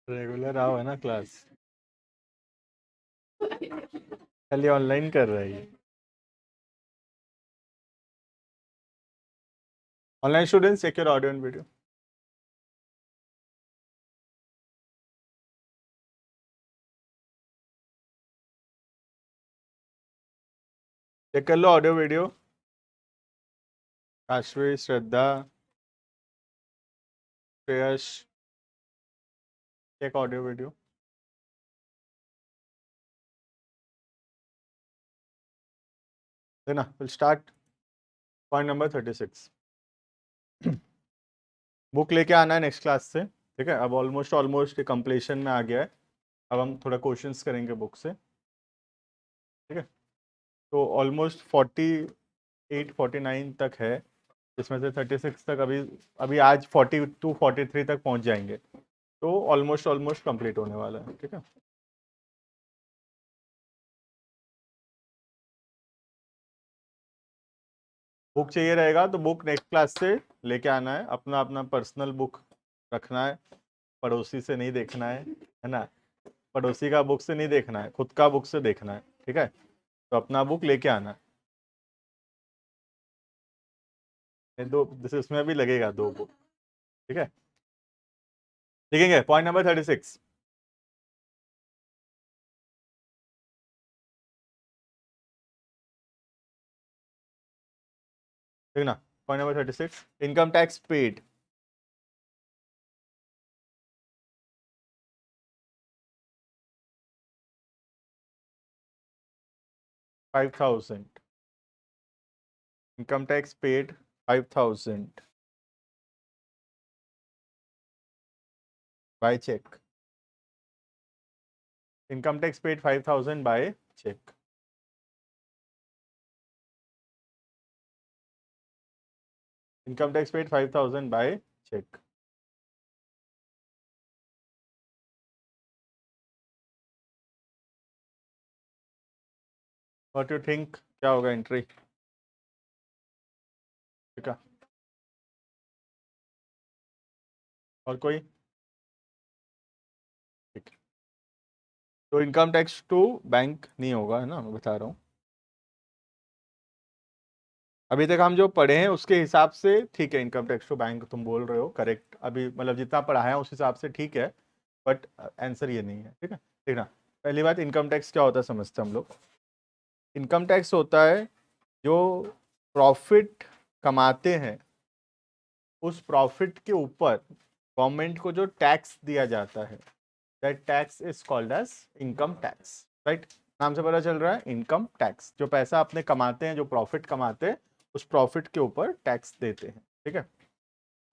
Regular आओ है ना क्लास, खाली ऑनलाइन कर रहा है। Online students check your audio and video. Check कर लो audio video. Kashvi, Shraddha, Shreyash, check audio video. देना, will start point number 36। Book लेके आना है नेक्स्ट क्लास से, ठीक है। अब ऑलमोस्ट ऑलमोस्ट कंप्लीशन में आ गया है। अब हम थोड़ा क्वेश्चंस करेंगे बुक से, ठीक है। तो ऑलमोस्ट 48 49 तक है, जिसमें से 36 तक अभी अभी आज 42 43 तक पहुंच जाएंगे। तो ऑलमोस्ट ऑलमोस्ट कंप्लीट होने वाला है, ठीक है। बुक चाहिए रहेगा तो बुक नेक्स्ट क्लास से लेके आना है। अपना अपना पर्सनल बुक रखना है, पड़ोसी से नहीं देखना है ना। पड़ोसी का बुक से नहीं देखना है, खुद का बुक से देखना है, ठीक है। तो अपना बुक लेके आना है। ये दो, जैसे उसमें भी लगेगा 2 बुक, ठीक है। लिखेंगे पॉइंट नंबर 36। ठीक ना। Point number 36, income tax paid. 5000। Income tax paid 5000 by cheque. Income tax paid 5000 by cheque. Income tax paid 5000 by cheque. What you think, क्या होगा एंट्री? ठीक है। और कोई? ठीक है। तो इनकम टैक्स टू बैंक नहीं होगा, है ना, मैं बता रहा हूँ। अभी तक हम जो पढ़े हैं उसके हिसाब से ठीक है। इनकम टैक्स टू बैंक तुम बोल रहे हो करेक्ट, अभी मतलब जितना पढ़ा है उस हिसाब से ठीक है। बट आंसर ये नहीं है, ठीक है। ठीक ना। पहली बात, इनकम टैक्स क्या होता है समझते हैं हम लोग। इनकम टैक्स होता है जो प्रॉफिट कमाते हैं, उस प्रॉफिट के ऊपर गवर्नमेंट को जो टैक्स दिया जाता है, that tax is called as income tax, right. नाम से पता चल रहा है, इनकम टैक्स। जो पैसा अपने कमाते हैं, जो प्रॉफिट कमाते हैं, उस प्रॉफिट के ऊपर टैक्स देते हैं, ठीक है।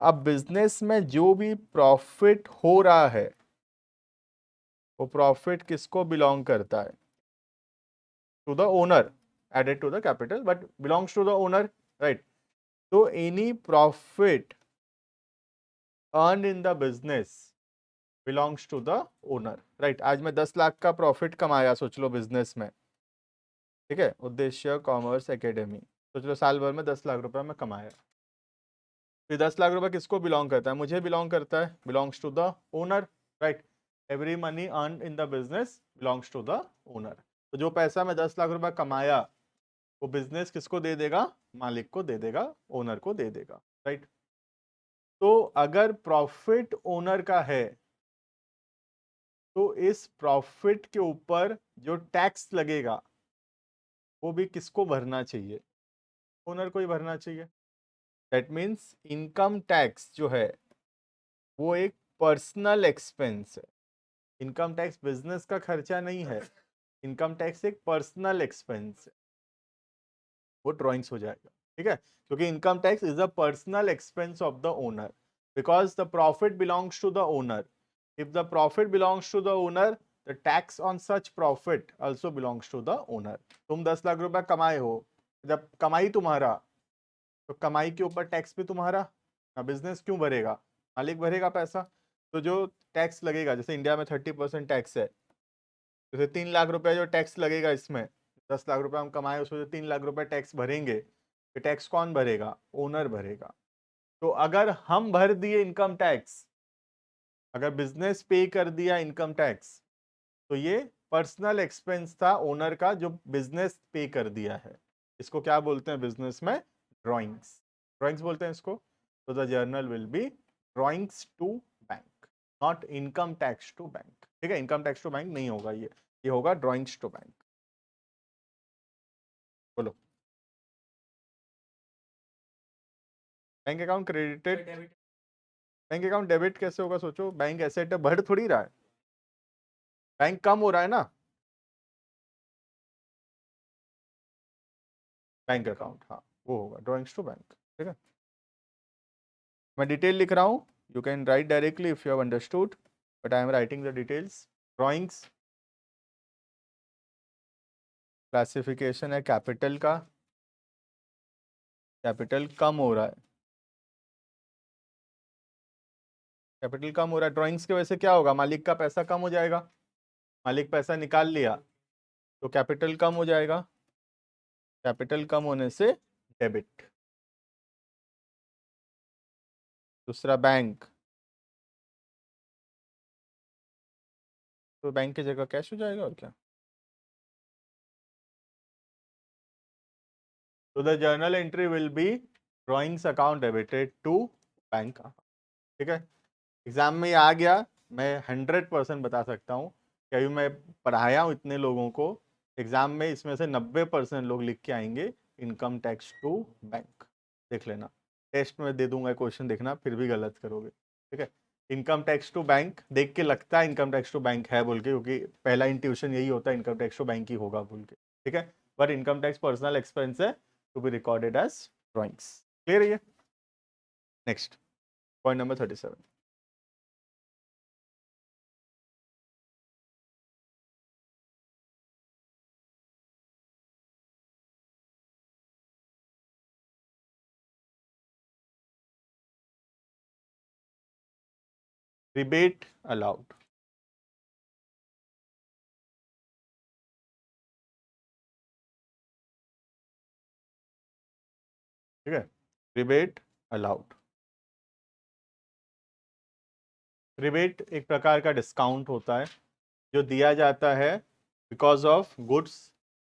अब बिजनेस में जो भी प्रॉफिट हो रहा है, वो प्रॉफिट किसको बिलोंग करता है? To the owner, added to the capital but belongs to the owner, right. तो any profit earn in the business belongs to the owner, right. आज मैं 10 लाख का प्रॉफिट कमाया, सोच लो बिजनेस में, ठीक है। उद्देश्य कॉमर्स एकेडमी, सोच लो साल भर में 10 लाख रुपए मैं कमाया। तो 10 लाख रुपए किसको बिलोंग करता है? मुझे बिलोंग करता है, belongs to the owner, right. Every money earn in the business belongs to the owner. तो जो पैसा मैं 10 लाख रुपए कमाया, वो बिजनेस किसको दे देगा? मालिक को दे देगा, ओनर को दे देगा, राइट। तो अगर प्रॉफिट ओनर का है, तो इस प्रॉफिट के ऊपर जो टैक्स लगेगा, वो भी किसको भरना चाहिए? ओनर को ही भरना चाहिए। दैट मीन्स इनकम टैक्स जो है वो एक पर्सनल एक्सपेंस है। इनकम टैक्स बिजनेस का खर्चा नहीं है, इनकम टैक्स एक पर्सनल एक्सपेंस है। वो ड्रॉइंग्स हो जाएगा, ठीक है। क्योंकि income tax is a personal expense of the owner, because the profit belongs to the owner. If the profit belongs to the owner, the tax on such profit also belongs to the owner. तुम 10 लाख रुपए कमाए हो, जब कमाई तुम्हारा, तो कमाई के ऊपर टैक्स भी तुम्हारा ना। बिजनेस क्यों भरेगा? मालिक भरेगा पैसा। तो जो टैक्स लगेगा, जैसे इंडिया में 30% टैक्स है, जैसे 3 लाख रुपए जो टैक्स लगेगा इसमें, 10 लाख रुपए हम कमाए, उसमें जो 3 लाख रुपए टैक्स भरेंगे, ये टैक्स कौन भरेगा? ओनर भरेगा। तो अगर हम भर दिए इनकम टैक्स, अगर बिजनेस पे कर दिया इनकम टैक्स तो ये पर्सनल एक्सपेंस था ओनर का जो बिजनेस पे कर दिया है। इसको क्या बोलते हैं बिजनेस में? ड्राइंग्स। ड्राइंग्स बोलते हैं इसको। तो the journal will be drawings to bank, not income tax to bank. ठीक है, इनकम टैक्स टू बैंक नहीं होगा ये होगा ड्राइंग्स टू बैंक। बोलो। Bank account credited, bank account debit कैसे होगा? सोचो, बैंक एसेट है, बढ़ थोड़ी रहा है, बैंक कम हो रहा है ना। बैंक अकाउंट, हाँ वो होगा ड्राइंग्स टू बैंक। ठीक है, मैं डिटेल लिख रहा हूँ, you can write directly if you have understood, but I am writing the details. Drawings classification है कैपिटल का, कैपिटल कम हो रहा है, कैपिटल कम हो रहा है, ड्राइंग्स की वजह से क्या होगा? मालिक का पैसा कम हो जाएगा, मालिक पैसा निकाल लिया तो कैपिटल कम हो जाएगा, कैपिटल कम होने से डेबिट। दूसरा बैंक, तो बैंक की जगह कैश हो जाएगा और क्या। तो the journal entry will be drawings account debited to bank. ठीक है, एग्जाम में ये आ गया, मैं 100% बता सकता हूँ कि अभी मैं पढ़ाया हूँ इतने लोगों को, एग्जाम में इसमें से 90% लोग लिख के आएंगे इनकम टैक्स टू बैंक। देख लेना, टेस्ट में दे दूंगा क्वेश्चन, देखना फिर भी गलत करोगे। ठीक है, इनकम टैक्स टू बैंक देख के लगता है इनकम टैक्स टू बैंक है बोल के, क्योंकि पहला इंट्यूशन यही होता है इनकम टैक्स टू बैंक ही होगा बोल के। ठीक है, but income tax personal expense है to be recorded as drawings. Clear है ये? Next point number 37, rebate allowed. ठीक है, रिबेट अलाउड। रिबेट एक प्रकार का डिस्काउंट होता है जो दिया जाता है because of goods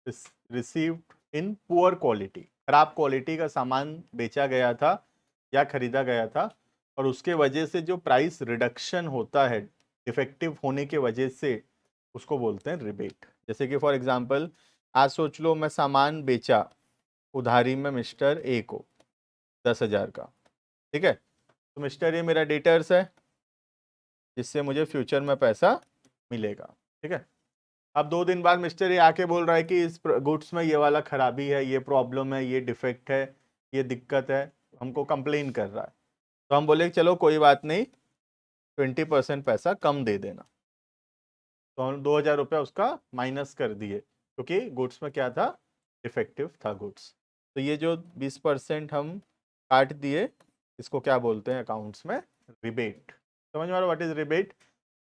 received in poor quality. खराब क्वालिटी का सामान बेचा गया था या खरीदा गया था और उसके वजह से जो प्राइस रिडक्शन होता है डिफेक्टिव होने के वजह से, उसको बोलते हैं रिबेट। जैसे कि फॉर एग्जांपल, आज सोच लो मैं सामान बेचा उधारी में मिस्टर ए को 10,000 का। ठीक है, तो मिस्टर ए मेरा डेटर्स है जिससे मुझे फ्यूचर में पैसा मिलेगा। ठीक है, अब 2 दिन बाद मिस्टर ये आके बोल रहा है कि इस गुड्स में ये वाला खराबी है, ये प्रॉब्लम है, ये डिफेक्ट है, ये दिक्कत है, हमको कंप्लेन कर रहा है। तो हम बोले चलो कोई बात नहीं, 20% पैसा कम दे देना। तो हम 2,000 रुपया उसका माइनस कर दिए क्योंकि गुड्स में क्या था? डिफेक्टिव था गुड्स। तो ये जो 20% हम काट दिए, इसको क्या बोलते हैं अकाउंट्स में? रिबेट। समझ में आ रहा what is rebate?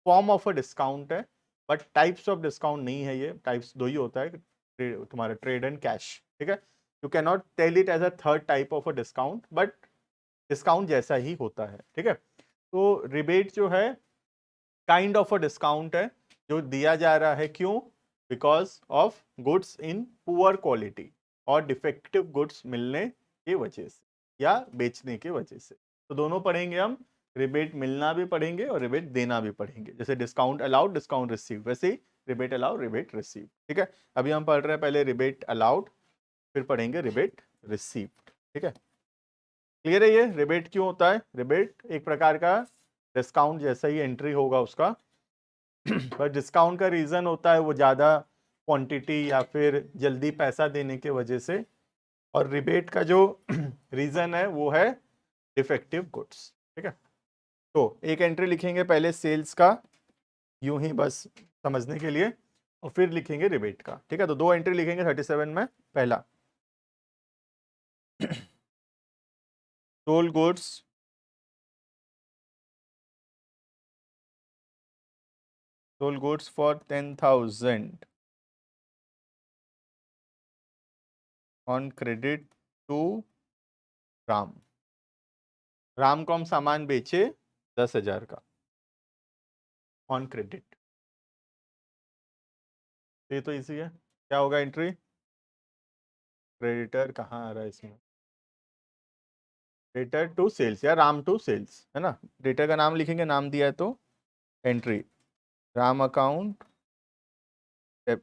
Form of a discount है, बट टाइप्स ऑफ डिस्काउंट नहीं है। ये टाइप्स दो ही होता है, तुम्हारा ट्रेड एंड कैश। ठीक है, you can not tell it as a third type of a discount, but discount जैसा ही होता है। ठीक है, तो रिबेट जो है काइंड ऑफ अ डिस्काउंट है जो दिया जा रहा है। क्यों? Because of goods in poor quality और डिफेक्टिव गुड्स मिलने की वजह से या बेचने की वजह से। तो दोनों पढ़ेंगे हम, रिबेट मिलना भी पढ़ेंगे और रिबेट देना भी पढ़ेंगे। जैसे डिस्काउंट अलाउड, डिस्काउंट रिसीव, वैसे ही रिबेट अलाउड, रिबेट रिसीव। ठीक है, अभी हम पढ़ रहे हैं पहले रिबेट अलाउड, फिर पढ़ेंगे रिबेट रिसीव। ठीक है, क्लियर है ये रिबेट क्यों होता है? रिबेट एक प्रकार का डिस्काउंट जैसा ही एंट्री होगा उसका, पर डिस्काउंट का रीजन होता है वो ज्यादा क्वांटिटी या फिर जल्दी पैसा देने के वजह से, और रिबेट का जो रीजन है वो है डिफेक्टिव गुड्स। ठीक है, तो एक एंट्री लिखेंगे पहले सेल्स का, यूं ही बस समझने के लिए, और फिर लिखेंगे रिबेट का। ठीक है, तो 2 एंट्री लिखेंगे 37 में। पहला, sold goods for 10,000 on credit to Ram. Ram को हम सामान बेचे 10,000 का। On credit. ये तो इजी है। क्या होगा एंट्री? क्रेडिटर कहाँ आ रहा है इसमें? क्रेडिटर टू सेल्स या राम टू सेल्स है ना। क्रेडिटर का नाम लिखेंगे, नाम दिया है तो एंट्री राम अकाउंट।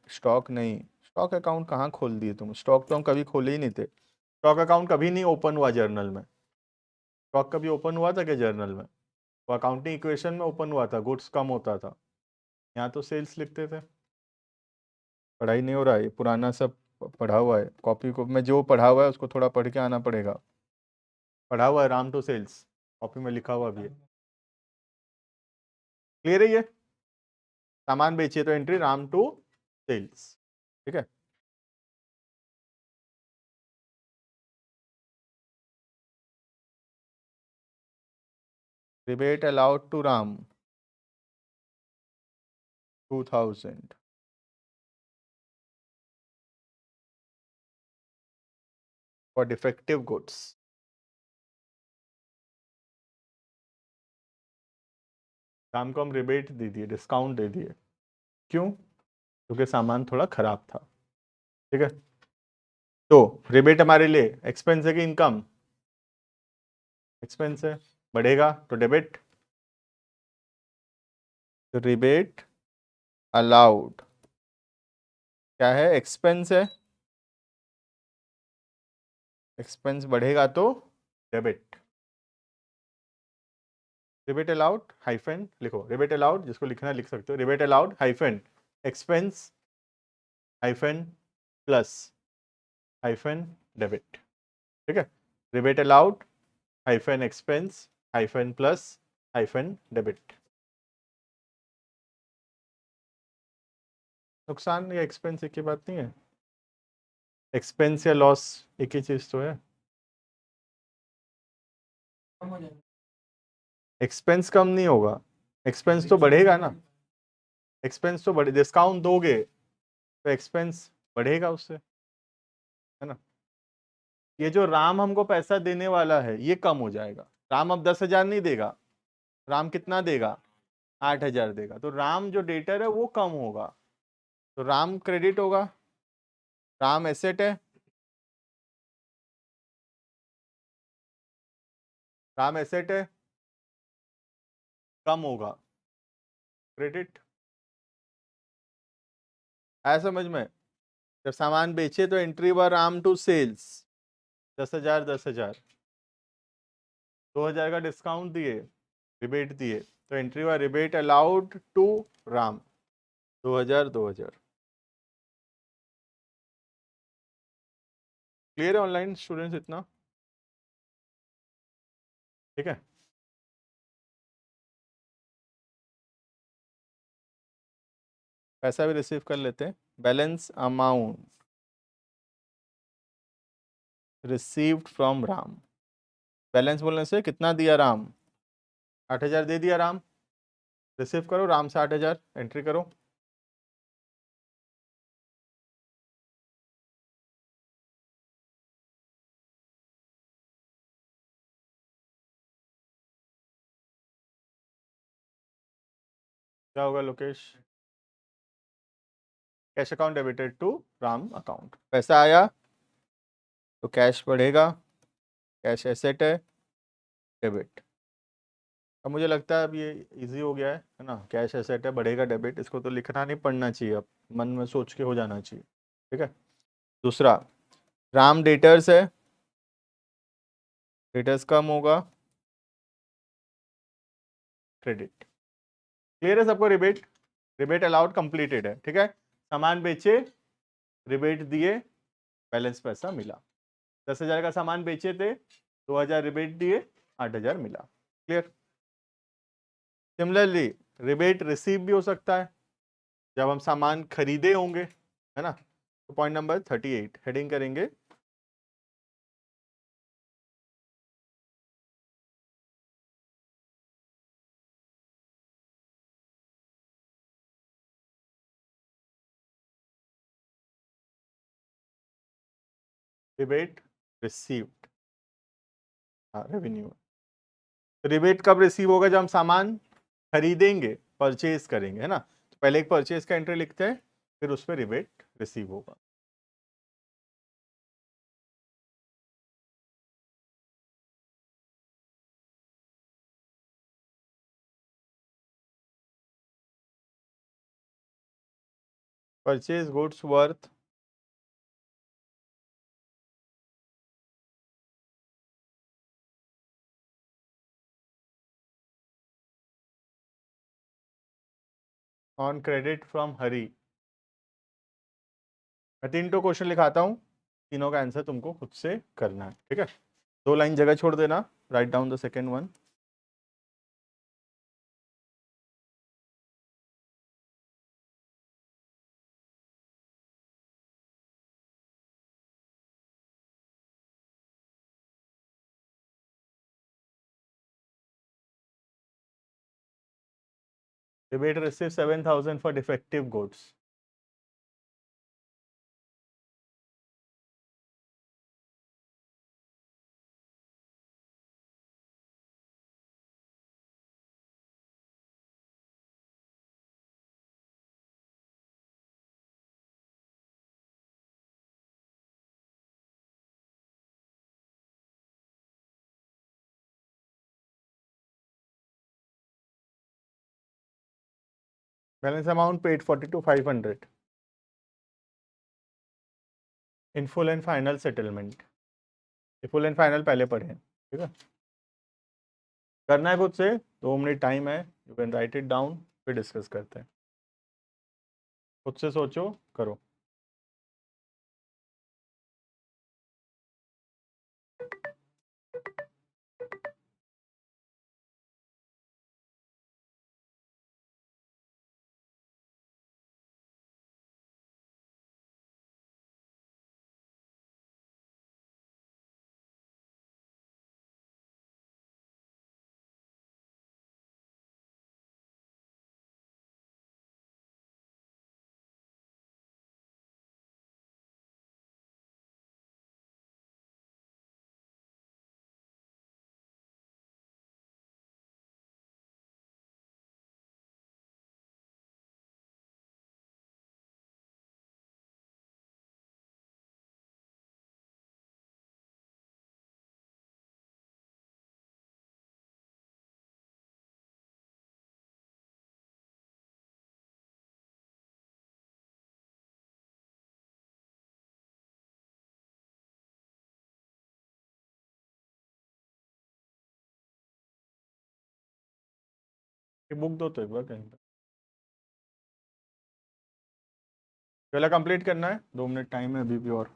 स्टॉक नहीं, स्टॉक अकाउंट कहाँ खोल दिए तुम? स्टॉक तो हम कभी खोले ही नहीं थे। स्टॉक अकाउंट कभी नहीं ओपन हुआ जर्नल में। स्टॉक कभी ओपन हुआ था क्या जर्नल में? तो अकाउंटिंग इक्वेशन में ओपन हुआ था, गुड्स कम होता था। यहाँ तो सेल्स लिखते थे। पढ़ाई नहीं हो रहा है, ये पुराना सब पढ़ा हुआ है। कॉपी को में जो पढ़ा हुआ है उसको थोड़ा पढ़ के आना पड़ेगा। पढ़ा हुआ है राम टू सेल्स, कॉपी में लिखा हुआ भी है। क्लियर है ये? सामान बेचिए तो एंट्री राम टू सेल्स। ठीक है। Rebate allowed to Ram 2000 for defective goods. Ram को हम रिबेट दे दिए, डिस्काउंट दे दिए। क्यों? क्योंकि सामान थोड़ा खराब था। ठीक है। तो रिबेट हमारे लिए एक्सपेंस है कि इनकम? एक्सपेंस है, बढ़ेगा तो डेबिट। तो रिबेट अलाउड क्या है? एक्सपेंस है। एक्सपेंस बढ़ेगा तो डेबिट। रिबेट अलाउड हाइफन लिखो, रिबेट अलाउड जिसको लिखना लिख सकते हो, rebate allowed hyphen expense hyphen plus hyphen debit. ठीक है। Rebate allowed hyphen expense hyphen plus hyphen debit. नुकसान या एक्सपेंस एक ही बात नहीं है? एक्सपेंस या लॉस एक ही चीज तो है। एक्सपेंस कम नहीं होगा, एक्सपेंस तो बढ़ेगा ना। एक्सपेंस तो बढ़े, डिस्काउंट दोगे तो एक्सपेंस बढ़ेगा उससे, है ना। ये जो राम हमको पैसा देने वाला है ये कम हो जाएगा। राम अब 10,000 नहीं देगा। राम कितना देगा? 8,000 देगा। तो राम जो डेटर है वो कम होगा, तो राम क्रेडिट होगा। राम एसेट है, राम एसेट है, कम होगा क्रेडिट। है समझ में? जब सामान बेचे तो एंट्री व राम टू सेल्स 10,000 10,000, 2,000 का डिस्काउंट दिए, रिबेट दिए, तो एंट्री हुआ rebate allowed to Ram 2,000 2,000। Clear है ऑनलाइन स्टूडेंट्स इतना? ठीक है। पैसा भी रिसीव कर लेते हैं। Balance amount received from Ram. Balance बोलने से कितना दिया राम? 8,000 दे दिया राम। रिसीव करो राम से 8,000, एंट्री करो। क्या होगा Lokesh? Cash account debited to Ram account. पैसा आया तो कैश बढ़ेगा, कैश एसेट है, डेबिट। अब मुझे लगता है अब ये इजी हो गया है ना। कैश एसेट है, बढ़ेगा डेबिट, इसको तो लिखना नहीं पड़ना चाहिए, अब मन में सोच के हो जाना चाहिए। ठीक है। दूसरा, राम डेटर्स है, डेटर्स कम होगा, क्रेडिट। क्लियर है सबको? रिबेट, रिबेट अलाउड कंप्लीटेड है। ठीक है। सामान बेचे, रिबेट दिए, बैलेंस पैसा मिला। 10,000 का सामान बेचे थे, 2,000 रिबेट दिए, 8,000 मिला। क्लियर? सिमिलरली रिबेट रिसीव भी हो सकता है जब हम सामान खरीदे होंगे, है ना। तो पॉइंट नंबर 38 हेडिंग करेंगे, रिबेट रिसीव्ड, हाँ रेवेन्यू। रिबेट कब रिसीव होगा? जब हम सामान खरीदेंगे, परचेज करेंगे, है ना। तो पहले एक परचेज का एंट्री लिखते हैं, फिर उस पर रिबेट रिसीव होगा। Purchase goods worth on credit from Hari. मैं 3 तो क्वेश्चन लिखाता हूँ, तीनों का आंसर तुमको खुद से करना है, ठीक है। 2 लाइन जगह छोड़ देना, write down the second one. Rebate received 7,000 for defective goods. Balance amount paid 42,500. In full and final settlement. ये फुल एंड फाइनल पहले पढ़े हैं, ठीक है। करना है खुद से, 2 मिनट टाइम है, you can write it down, फिर डिस्कस करते हैं। खुद से सोचो, करो। ये बुक दो तो एक बार कहीं पे। पहला कंप्लीट करना है, 2 मिनट टाइम है अभी भी। और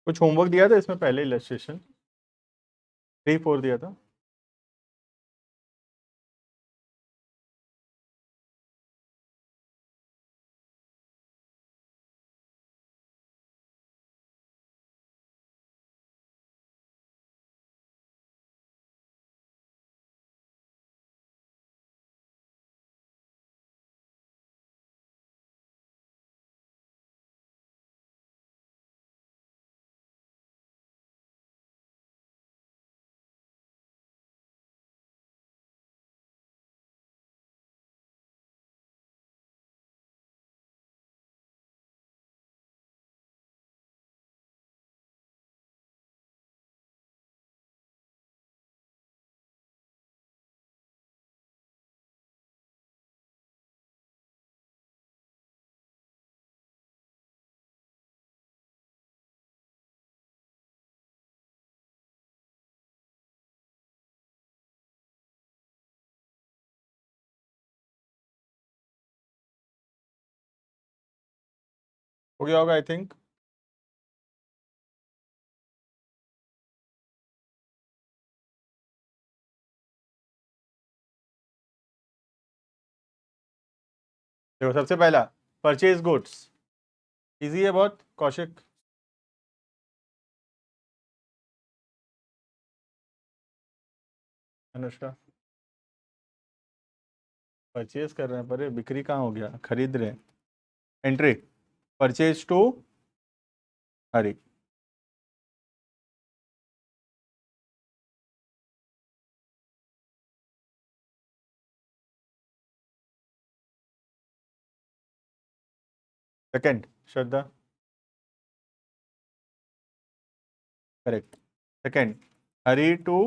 कुछ होमवर्क दिया था इसमें पहले, इलस्ट्रेशन 3-4 दिया था। हो गया होगा आई थिंक। देखो सबसे पहला, परचेज गुड्स इजी है बहुत। कौशिक, अनुष्का। परचेज कर रहे हैं, पर ये बिक्री कहाँ हो गया, खरीद रहे हैं। Entry, purchase to Hari. Second Shraddha, correct. Second, Hari to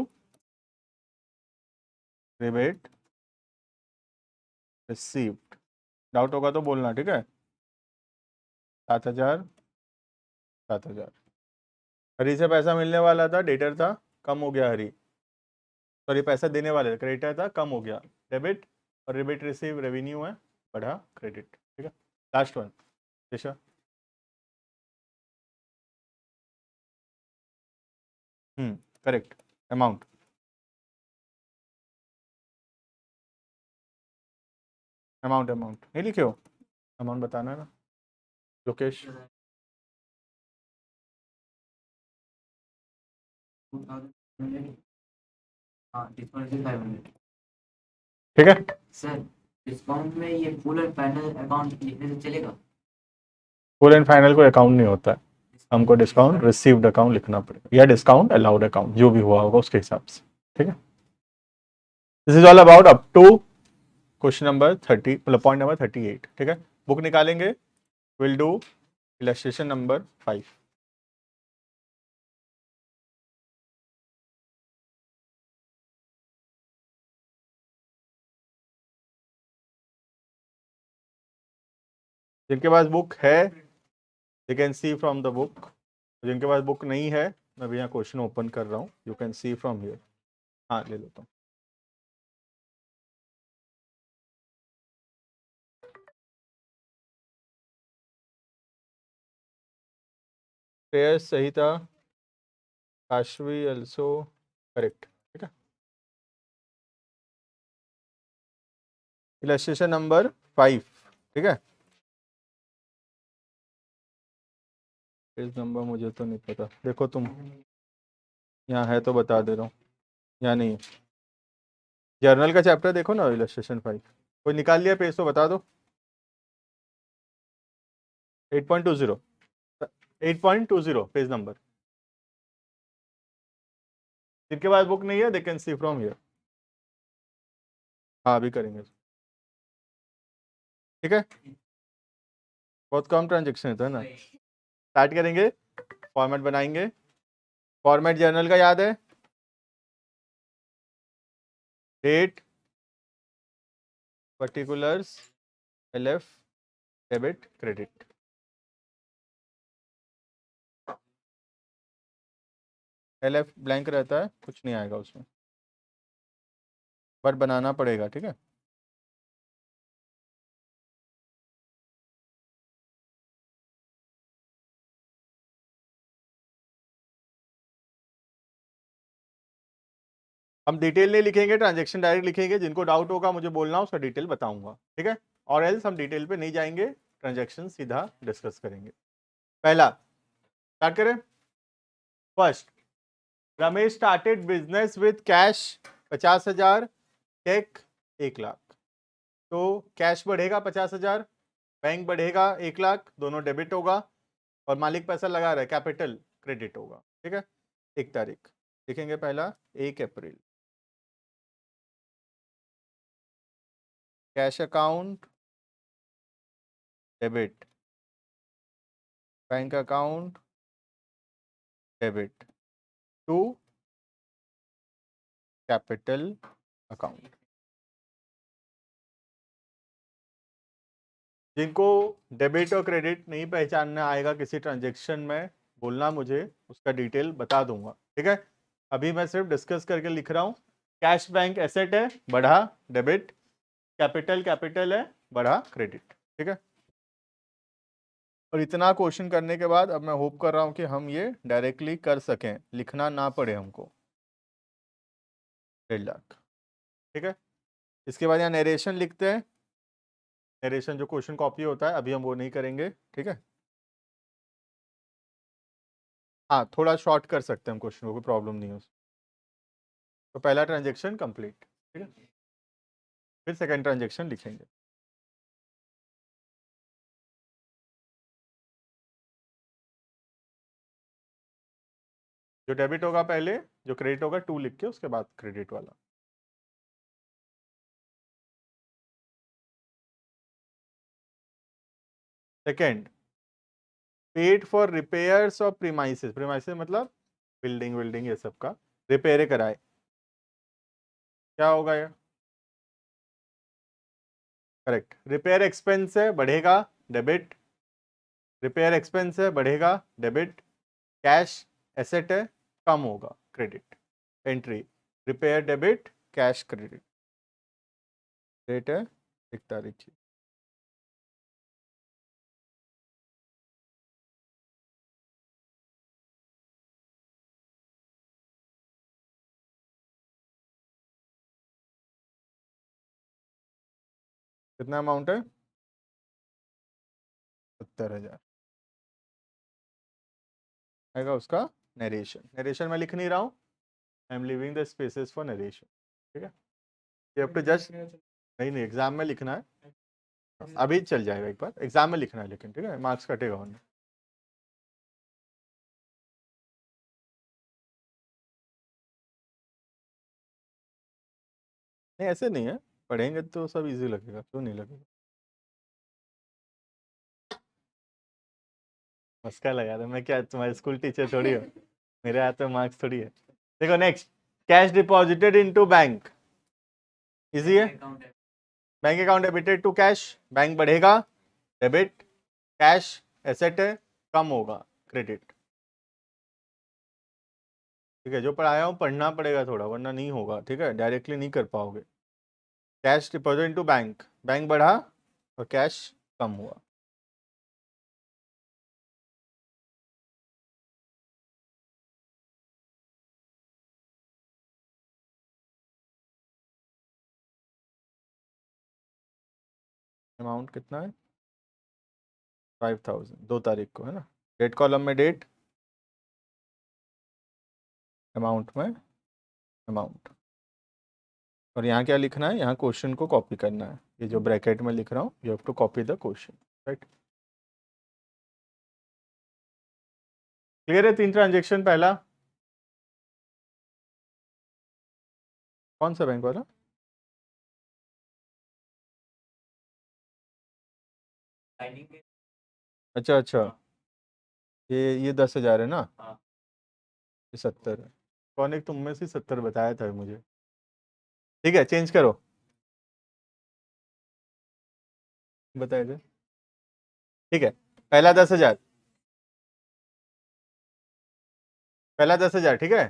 debit received. Doubt होगा तो बोलना, ठीक है। 7,000, 7,000। हरी से पैसा मिलने वाला था, डेटर था, कम हो गया हरी। सॉरी, पैसा देने वाले क्रेडिटर था, कम हो गया डेबिट। और रिबिट रिसीव रेवेन्यू है, बढ़ा क्रेडिट, ठीक है। लास्ट वन दिशा। करेक्ट। अमाउंट, अमाउंट, अमाउंट नहीं लिखे हो? अमाउंट बताना है ना लोकेश। ठीक है सर, डिस्काउंट में ये फुल एंड फाइनल अकाउंट लिखने से चलेगा? फुल एंड फाइनल कोई अकाउंट नहीं होता है, हमको डिस्काउंट रिसीव्ड अकाउंट लिखना पड़ेगा, या डिस्काउंट अलाउड अकाउंट, जो भी हुआ होगा उसके हिसाब से, ठीक है। This is all about up to question number 30, मतलब पॉइंट नंबर 38, ठीक है। बुक निकालेंगे, विल डू इलस्ट्रेशन नंबर 5। जिनके पास बुक है you can see from the book, जिनके पास बुक नहीं है मैं भी यहाँ क्वेश्चन ओपन कर रहा हूँ, you can see from here. हाँ ले लेता हूँ। श्रेयस सही था, काशवी अल्सो करेक्ट, ठीक है। इलस्ट्रेशन नंबर 5, ठीक है। पेज नंबर मुझे तो नहीं पता, देखो तुम, यहाँ है तो बता दे रहा हूँ, यहाँ नहीं है। जर्नल का चैप्टर देखो ना, इलस्ट्रेशन 5। कोई निकाल लिया पेज तो बता दो। 8.20, 8.20 पेज नंबर। जिनके पास बुक नहीं है they can see from here. हाँ अभी करेंगे, ठीक है। बहुत कम ट्रांजेक्शन है ना। स्टार्ट करेंगे, फॉर्मेट बनाएंगे। फॉर्मेट जर्नल का याद है, date, particulars, LF, debit, credit. LF blank रहता है, कुछ नहीं आएगा उसमें, बट बनाना पड़ेगा, ठीक है। हम डिटेल नहीं लिखेंगे, ट्रांजेक्शन डायरेक्ट लिखेंगे। जिनको डाउट होगा मुझे बोलना, उसका डिटेल बताऊंगा, ठीक है। और एल्स हम डिटेल पे नहीं जाएंगे, ट्रांजेक्शन सीधा डिस्कस करेंगे। पहला स्टार्ट करें। First, Ramesh started business with cash 50,000, cheque 1,00,000। तो कैश बढ़ेगा 50,000, बैंक बढ़ेगा 1,00,000, दोनों डेबिट होगा। और मालिक पैसा लगा रहा है, कैपिटल क्रेडिट होगा, ठीक है। 1 तारीख लिखेंगे, पहला 1 April. Cash account debit, bank account debit to capital account. जिनको डेबिट और क्रेडिट नहीं पहचानना आएगा किसी ट्रांजेक्शन में, बोलना मुझे, उसका डिटेल बता दूंगा, ठीक है। अभी मैं सिर्फ डिस्कस करके लिख रहा हूँ। कैश बैंक एसेट है, बढ़ा डेबिट। कैपिटल कैपिटल है, बढ़ा क्रेडिट, ठीक है। और इतना क्वेश्चन करने के बाद अब मैं होप कर रहा हूँ कि हम ये डायरेक्टली कर सकें, लिखना ना पड़े हमको। 1,50,000, ठीक है। इसके बाद यहाँ नरेशन लिखते हैं। नरेशन जो क्वेश्चन कॉपी होता है, अभी हम वो नहीं करेंगे, ठीक है। हाँ थोड़ा शॉर्ट कर सकते हैं हम क्वेश्चन को, कोई प्रॉब्लम नहीं है उसमें। तो पहला ट्रांजेक्शन कंप्लीट, ठीक है। फिर सेकंड ट्रांजेक्शन लिखेंगे। जो डेबिट होगा पहले, जो क्रेडिट होगा 2 लिख के उसके बाद क्रेडिट वाला। Second, paid for repairs of premises, premises मतलब बिल्डिंग विल्डिंग ये सब का रिपेयर कराए, क्या होगा ये? करेक्ट। रिपेयर एक्सपेंस है बढ़ेगा, डेबिट। रिपेयर एक्सपेंस है बढ़ेगा, डेबिट। कैश एसेट है, कम होगा, credit. Entry repair debit, cash credit. Date है 1 तारीख की। कितना अमाउंट है? 70,000 आएगा उसका नरेशन। नरेशन मैं लिख नहीं रहा हूँ, I am living the spaces for narration. ठीक है, यू हैव टू जस्ट, नहीं नहीं एग्जाम में लिखना है, अभी चल जाएगा एक बार, एग्जाम में लिखना है लेकिन, ठीक है, मार्क्स कटेगा वरना। नहीं ऐसे नहीं है, पढ़ेंगे तो सब इजी लगेगा, क्यों नहीं लगेगा? मस्का लगा रहा, मैं क्या तुम्हारे स्कूल टीचर थोड़ी हो, मेरे हाथ में मार्क्स थोड़ी है। देखो next, cash deposited into bank, easy है। Bank account debited to cash, bank बढ़ेगा, डेबिट। कैश एसेट है, कम होगा, क्रेडिट। ठीक है, जो पढ़ाया हूँ पढ़ना पड़ेगा थोड़ा, वरना नहीं होगा, ठीक है, डायरेक्टली नहीं कर पाओगे। Cash deposit into bank, bank बढ़ा और कैश कम हुआ। अमाउंट कितना है? 5,000, 2 तारीख को है ना। डेट कॉलम में डेट, अमाउंट में अमाउंट, और यहाँ क्या लिखना है? यहाँ क्वेश्चन को कॉपी करना है, ये जो ब्रैकेट में लिख रहा हूँ, you have to copy the question, right. Clear है? 3 ट्रांजेक्शन, पहला कौन सा बैंक वाला? अच्छा अच्छा, ये 10,000 है ना, ये 70 है। कौन एक तुम में से 70 बताया था मुझे, ठीक है चेंज करो, बताए थे, ठीक है। पहला 10,000, पहला 10,000, ठीक है।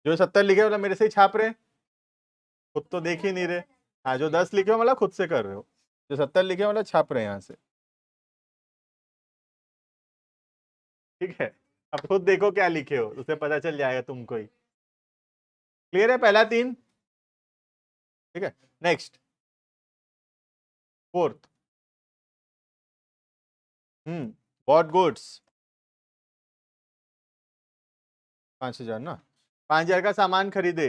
जो 70 लिखे वाला मेरे से ही छाप रहे, खुद तो देख ही नहीं रहे। हाँ, जो 10 लिखे हो मतलब खुद से कर रहे हो, जो 70 लिखे हो मतलब छाप रहे हैं यहाँ से, ठीक है। अब खुद देखो क्या लिखे हो, उसे पता चल जाएगा तुमको ही। क्लियर है? पहला 3, ठीक है। नेक्स्ट, फोर्थ, बॉट गुड्स, 5,000 ना, 5,000 का सामान खरीदे,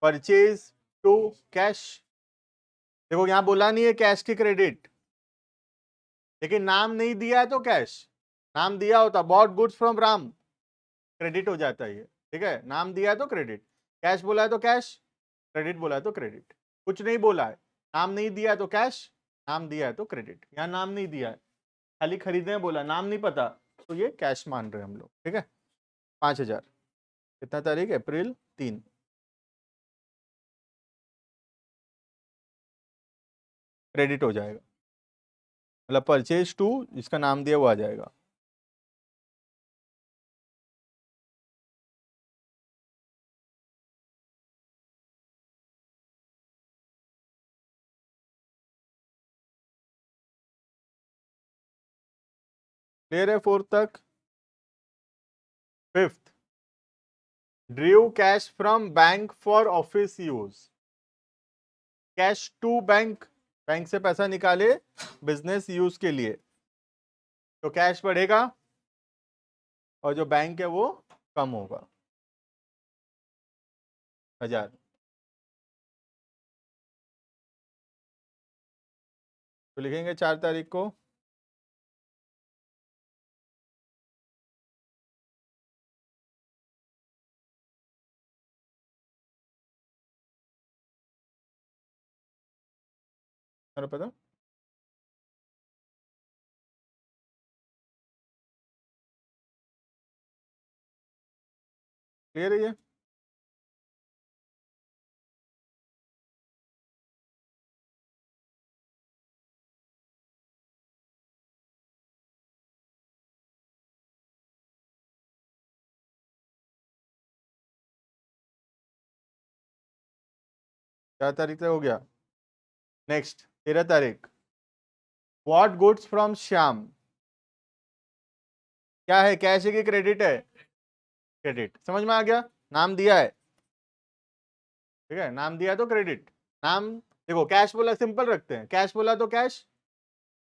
परचेज टू कैश। देखो यहाँ बोला नहीं है कैश की क्रेडिट, लेकिन नाम नहीं दिया है तो कैश, नाम दिया होता bought goods from Ram, credit हो जाता है ये, ठीक है। नाम दिया है तो क्रेडिट, कैश बोला है तो कैश, क्रेडिट बोला है तो क्रेडिट। कुछ नहीं बोला है, नाम नहीं दिया है तो कैश, नाम दिया है तो क्रेडिट। यहाँ नाम नहीं दिया है, खाली खरीदने बोला, नाम नहीं पता, तो ये कैश मान रहे हैं हम लोग, ठीक है। 5,000, कितना तारीख? अप्रैल 3, क्रेडिट हो जाएगा, मतलब परचेज टू जिसका नाम दिया वो आ जाएगा। क्लियर है 4 तक? Fifth, drew cash from bank for office use, cash to bank, bank से पैसा निकाले बिजनेस यूज के लिए, तो कैश बढ़ेगा और जो बैंक है वो कम होगा, 1,000। तो लिखेंगे 4 तारीख को, पता क्लियर है ये? क्या तारीख तक हो गया? नेक्स्ट 13 तारीख, व्हाट गुड्स फ्रॉम श्याम, क्या है, कैश है कि क्रेडिट है? क्रेडिट। समझ में आ गया? नाम दिया है, ठीक है, नाम दिया है तो क्रेडिट। नाम देखो, कैश बोला सिंपल रखते हैं, कैश बोला तो कैश,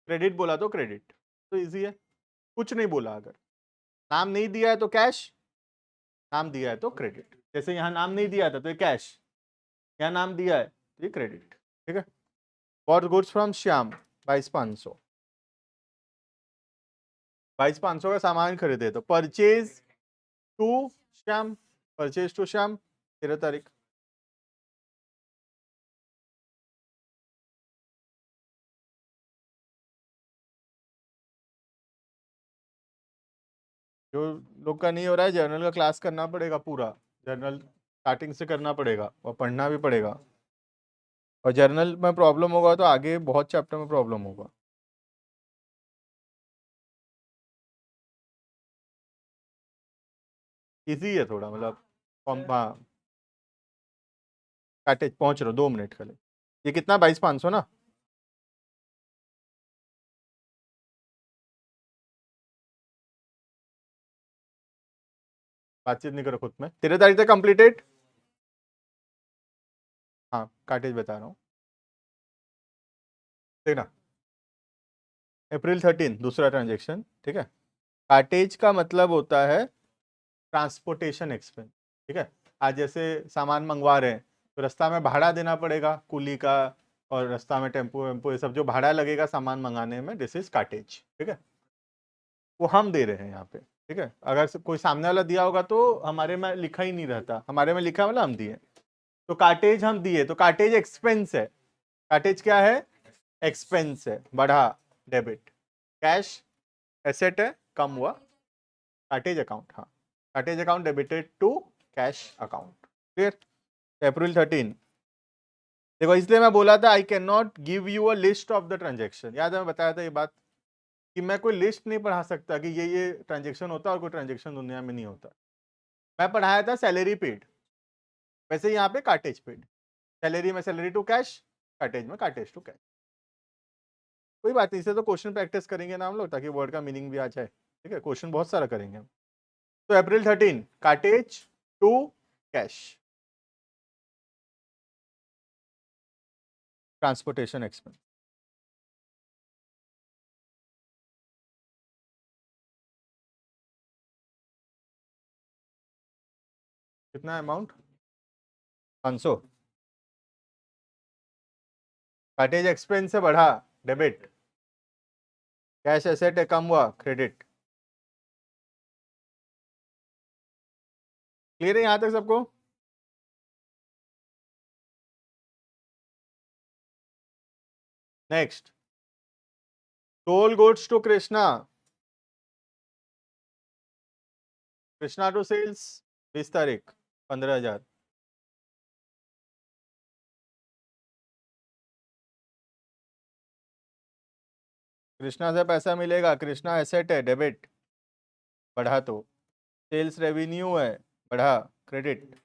क्रेडिट बोला तो क्रेडिट, तो इजी है, कुछ नहीं बोला। अगर नाम नहीं दिया है तो कैश, नाम दिया है तो क्रेडिट। जैसे यहाँ नाम नहीं दिया था तो ये कैश, यहाँ नाम दिया है तो ये क्रेडिट, ठीक है। व्हाट गुड्स फ्रॉम श्याम, 22,500, 22,500 का सामान खरीदे तो purchase to Shyam, purchase to Shyam 13 तारीख। जो लोग का नहीं हो रहा है, जर्नल का क्लास करना पड़ेगा पूरा, जर्नल स्टार्टिंग से करना पड़ेगा और पढ़ना भी पड़ेगा। और जर्नल में प्रॉब्लम होगा तो आगे बहुत चैप्टर में प्रॉब्लम होगा। इजी है थोड़ा, मतलब हाँ, काटे पहुंच रहा हूँ 2 मिनट के लिए। ये कितना, 22,500 ना? बातचीत नहीं करो खुद में। 13 तारीख तक कंप्लीटेड। हाँ, काटेज बता रहा हूँ, ठीक ना। अप्रैल 13 दूसरा ट्रांजेक्शन, ठीक है। काटेज का मतलब होता है ट्रांसपोर्टेशन एक्सपेंस, ठीक है। आज जैसे सामान मंगवा रहे हैं तो रास्ता में भाड़ा देना पड़ेगा कुली का, और रास्ता में टेम्पो वेम्पो ये सब जो भाड़ा लगेगा सामान मंगाने में, दिस इज काटेज, ठीक है। वो हम दे रहे हैं यहाँ पे, ठीक है। अगर कोई सामने वाला दिया होगा तो हमारे में लिखा ही नहीं रहता, हमारे में लिखा मतलब हम दिए, तो काटेज हम दिए, तो काटेज एक्सपेंस है। काटेज क्या है? एक्सपेंस है, बढ़ा, डेबिट। कैश एसेट है, कम हुआ, काटेज अकाउंट, हाँ, cartage account debited to cash account, clear. April 13, देखो इसलिए मैं बोला था I can not give you a list of the transaction, याद है मैं बताया था ये बात, कि मैं कोई लिस्ट नहीं पढ़ा सकता कि ये ट्रांजेक्शन होता है और कोई ट्रांजेक्शन दुनिया में नहीं होता। मैं पढ़ाया था सैलरी पेड, वैसे यहाँ पे काटेज पेड, सैलरी में सैलरी टू कैश, काटेज में काटेज टू कैश। कोई बात नहीं, इसे तो क्वेश्चन प्रैक्टिस करेंगे ना हम लोग, ताकि वर्ड का मीनिंग भी आ जाए, ठीक है। क्वेश्चन बहुत सारा करेंगे हम। तो April 13 cartage to cash, transportation expense, कितना अमाउंट, 500। काटेज एक्सपेंस से बढ़ा, डेबिट, कैश एसेट है, कम हुआ, क्रेडिट। क्लियर है यहाँ तक सबको? नेक्स्ट, टोल goods to Krishna, Krishna to sales 20 तारीख 15,000। कृष्णा से पैसा मिलेगा, कृष्णा एसेट है, डेबिट, बढ़ा तो। सेल्स रेवेन्यू है, बढ़ा, क्रेडिट।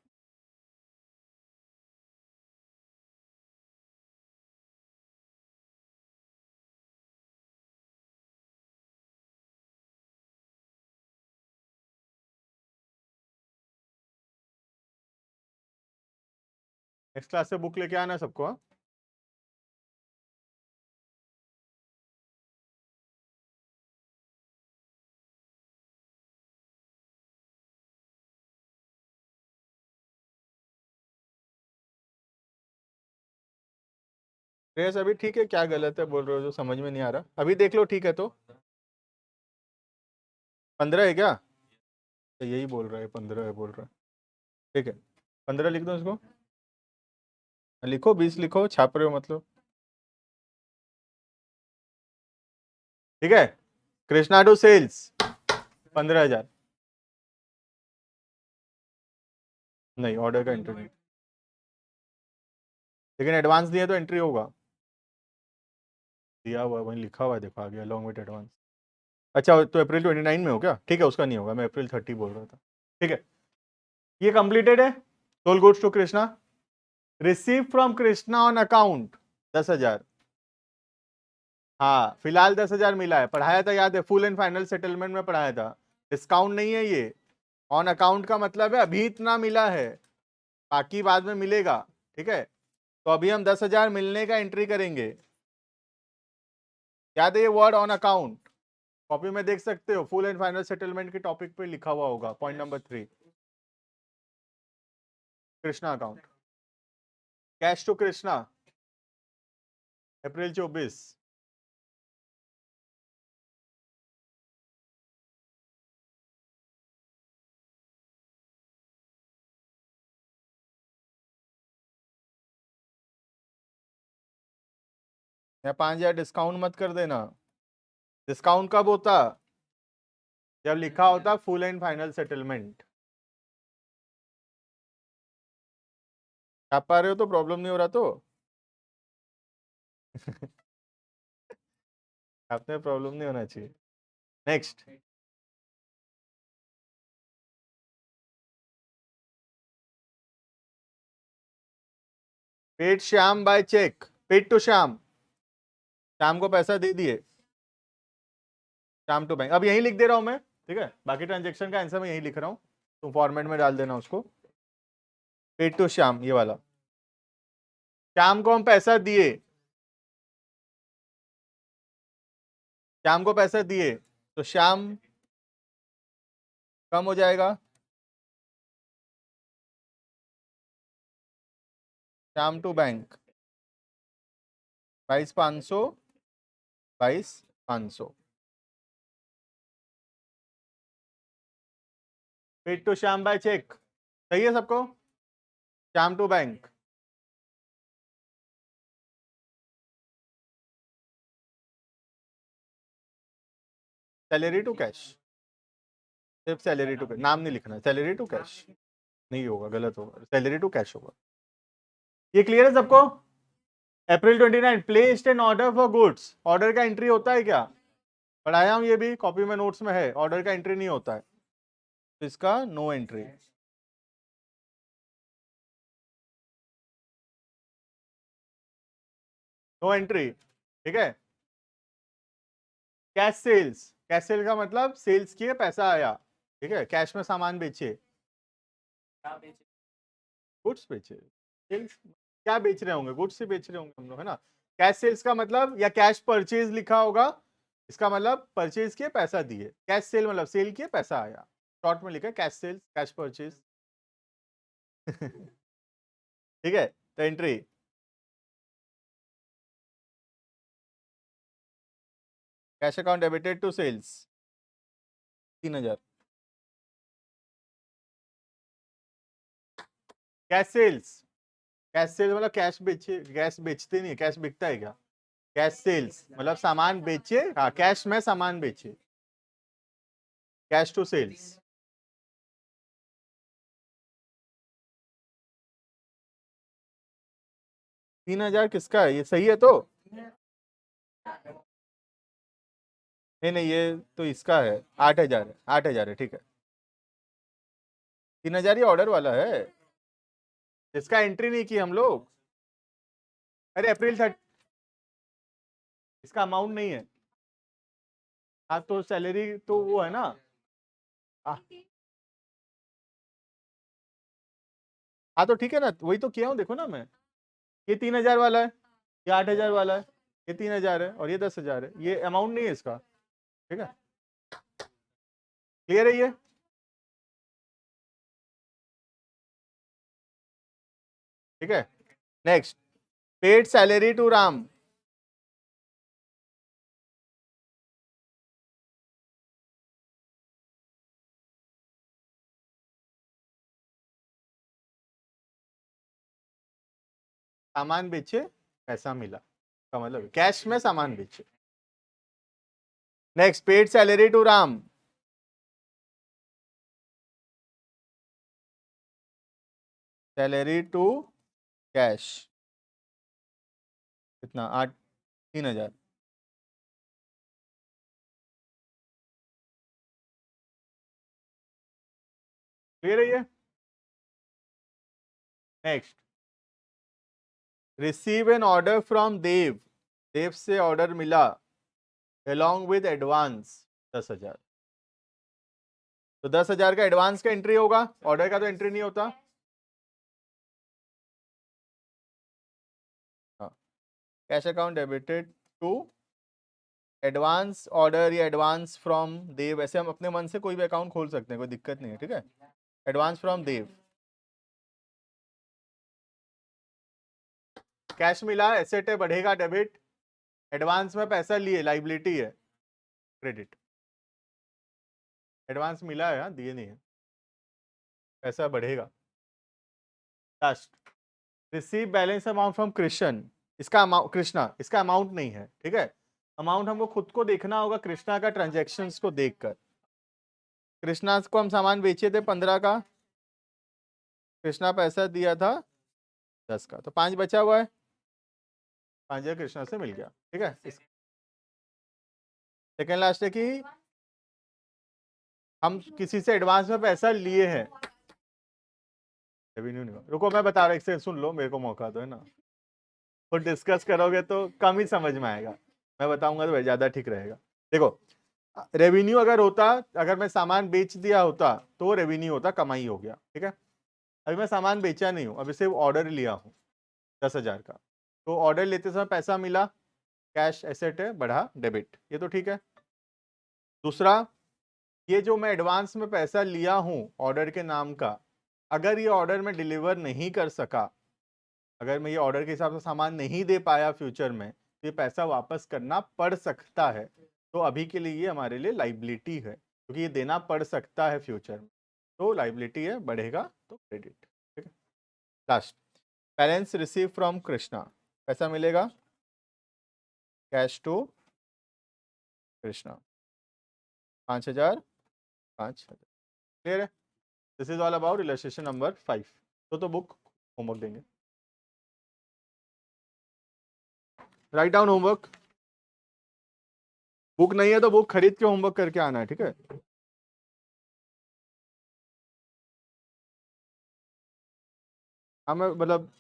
नेक्स्ट क्लास से बुक लेके आना सबको, हाँ? श्रेयस अभी ठीक है, क्या गलत है बोल रहे हो जो समझ में नहीं आ रहा, अभी देख लो, ठीक है तो। 15 है क्या? तो यही बोल रहा है, 15 है बोल रहा है, ठीक है। 15 लिख दो इसको, लिखो 20 लिखो, छाप रहे हो मतलब, ठीक है। Krishna to sales 15,000। नहीं, ऑर्डर का एंट्री नहीं, लेकिन एडवांस दिया तो एंट्री होगा, दिया हुआ है, वहीं लिखा हुआ है, देखो आगे अलॉन्ग विद एडवांस। अच्छा, तो अप्रैल 29 में हो क्या? ठीक है, उसका नहीं होगा, मैं अप्रैल 30 बोल रहा था। ठीक है, ये कंप्लीटेड है। Sold goods to Krishna, receive from Krishna on account 10,000। हाँ, फिलहाल 10,000 मिला है, पढ़ाया था याद है, फुल एंड फाइनल सेटलमेंट में पढ़ाया था, डिस्काउंट नहीं है ये। ऑन अकाउंट का मतलब है अभी इतना मिला है, बाकी बाद में मिलेगा। ठीक है, तो अभी हम 10,000 मिलने का एंट्री करेंगे। याद है ये वर्ड ऑन अकाउंट, कॉपी में देख सकते हो, फुल एंड फाइनल सेटलमेंट के टॉपिक पे लिखा हुआ होगा, point number 3, Krishna account, cash to Krishna April 24। या 5,000 डिस्काउंट मत कर देना, डिस्काउंट कब होता? जब लिखा होता फुल एंड फाइनल सेटलमेंट। आप पा रहे हो तो प्रॉब्लम नहीं हो रहा तो आपने प्रॉब्लम नहीं होना चाहिए। Next, paid Shyam by cheque, paid to Shyam, Shyam को पैसा दे दिए, श्याम टू बैंक, अब यही लिख दे रहा हूं मैं। ठीक है, बाकी ट्रांजेक्शन का आंसर मैं यही लिख रहा हूं, तुम फॉर्मेट में डाल देना उसको। पेड टू श्याम, ये वाला, श्याम को हम पैसा दिए, श्याम को पैसा दिए, तो श्याम कम हो जाएगा, Shyam to bank 22,500, 22,500। Paid to Shyam by cheque, सही है सबको? Shyam to bank, salary to cash, सिर्फ सैलरी टू कैश, नाम नहीं लिखना, सैलरी टू कैश नहीं होगा, गलत होगा, सैलरी टू कैश होगा। ये क्लियर है सबको? April 29, placed an order for goods, order का एंट्री होता है क्या? पढ़ाया हूं, ये भी कॉपी में नोट्स में है, ऑर्डर का एंट्री नहीं होता है, तो इसका नो एंट्री, नो एंट्री। ठीक है, कैश सेल्स, कैश सेल का मतलब सेल्स किए पैसा आया। ठीक है, कैश में सामान बेचे, गुड्स बेचे, सेल्स क्या बेच रहे होंगे, गुड्स से बेच रहे होंगे हम लोग, है ना। कैश सेल्स का मतलब, या कैश परचेज लिखा होगा, इसका मतलब परचेज किए पैसा दिए, कैश सेल मतलब सेल किए पैसा आया, शॉर्ट में लिखा कैश सेल्स, कैश परचेज। ठीक है, तो entry, cash account debited to sales 3,000, cash sales, cash sales मतलब कैश बेचे, कैश बेचते नहीं है, कैश बिकता है क्या? कैश सेल्स मतलब सामान बेचे, हाँ कैश में सामान बेचे, कैश टू सेल्स। 3,000 किसका है, ये सही है तो? नहीं नहीं, ये तो इसका है, 8,000 है, 8,000 है, ठीक है। 3,000 ये ऑर्डर वाला है, इसका एंट्री नहीं की हम लोग। अरे अप्रैल 30, इसका अमाउंट नहीं है। हाँ तो सैलरी तो वो है ना। हाँ हाँ, तो ठीक है ना, वही तो किया हूँ, देखो ना मैं, ये 3,000 वाला है, ये 8,000 वाला है, ये 3,000 है, और ये 10,000 है, ये अमाउंट नहीं है इसका। ठीक है, क्लियर है ये? ठीक है, next, paid salary to Ram, सामान बेचे पैसा मिला, का मतलब कैश में सामान बेचे। Next, paid salary to Ram, salary to cash कितना 3,000। क्लियर है ये? Next, receive an order from Dev, Dev से ऑर्डर मिला along with एडवांस 10,000। तो 10,000 का एडवांस का एंट्री होगा, ऑर्डर का तो एंट्री नहीं होता। Cash account debited to advance order या एडवांस फ्रॉम देव, ऐसे हम अपने मन से कोई भी अकाउंट खोल सकते हैं, कोई दिक्कत नहीं है, ठीक है। एडवांस फ्रॉम देव, कैश मिला एसेट है बढ़ेगा डेबिट, एडवांस में पैसा लिए लाइबिलिटी है क्रेडिट। एडवांस मिला है, दिए नहीं है, पैसा बढ़ेगा। Last, receive balance amount from Krishna, इसका अमाउंट कृष्णा, इसका अमाउंट नहीं है, ठीक है। अमाउंट हमको खुद को देखना होगा कृष्णा का ट्रांजैक्शंस को देखकर। कृष्णा को हम सामान बेचे थे 15 का, कृष्णा पैसा दिया था 10 का, तो 5 बचा हुआ है, 5,000 कृष्णा से मिल गया, ठीक है। सेकेंड लास्ट है कि हम किसी से एडवांस में पैसा लिए हैं, रेवेन्यू नहीं, रुको मैं बता रहा हूँ, एक से सुन लो, मेरे को मौका दो, है ना। तो डिस्कस करोगे तो कम ही समझ में आएगा, मैं बताऊंगा तो ज्यादा ठीक रहेगा। देखो, रेवेन्यू अगर होता, अगर मैं सामान बेच दिया होता तो वो रेवेन्यू होता, कमाई हो गया, ठीक है। अभी मैं सामान बेचा नहीं हूँ, अभी सिर्फ ऑर्डर लिया हूँ 10,000 का, तो ऑर्डर लेते समय पैसा मिला, कैश एसेट है, बढ़ा डेबिट, ये तो ठीक है। दूसरा, ये जो मैं एडवांस में पैसा लिया हूँ ऑर्डर के नाम का, अगर ये ऑर्डर में डिलीवर नहीं कर सका, अगर मैं ये ऑर्डर के हिसाब से सामान नहीं दे पाया फ्यूचर में, तो ये पैसा वापस करना पड़ सकता है। तो अभी के लिए ये हमारे लिए लाइबिलिटी है, क्योंकि ये देना पड़ सकता है फ्यूचर में, तो लाइबिलिटी है, बढ़ेगा तो क्रेडिट, ठीक है। Last, balance receive from Krishna, पैसा मिलेगा कैश टू कृष्णा 5,000 5,000। क्लियर है? This is all about illustration number 5। तो बुक होमवर्क देंगे, राइट डाउन होमवर्क। बुक नहीं है तो बुक खरीद के होमवर्क करके आना है, ठीक है। हाँ, मैं मतलब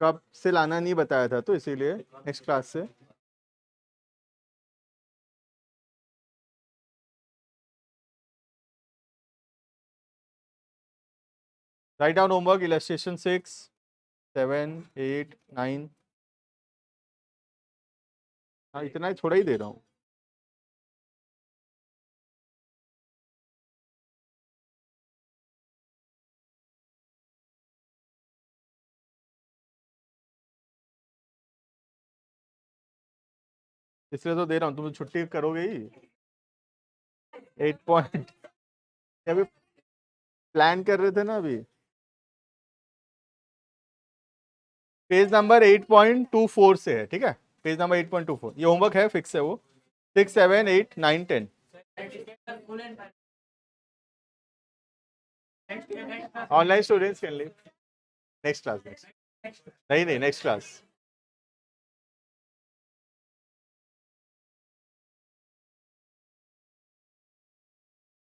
कब से लाना नहीं बताया था, तो इसीलिए नेक्स्ट क्लास से। Write down homework, illustration 6, 7, 8, 9। हाँ, इतना ही, थोड़ा ही दे रहा हूँ। इसलिए तो दे रहा हूँ, तुम छुट्टी करोगे ही। 8 पॉइंट अभी प्लान कर रहे थे ना, अभी पेज नंबर 8.24 से है, ठीक है। पेज नंबर 8.24 ये होमवर्क है, फिक्स है वो। 6, 7, 8, 9, 10 online students can leave next class, next नहीं, नेक्स्ट क्लास।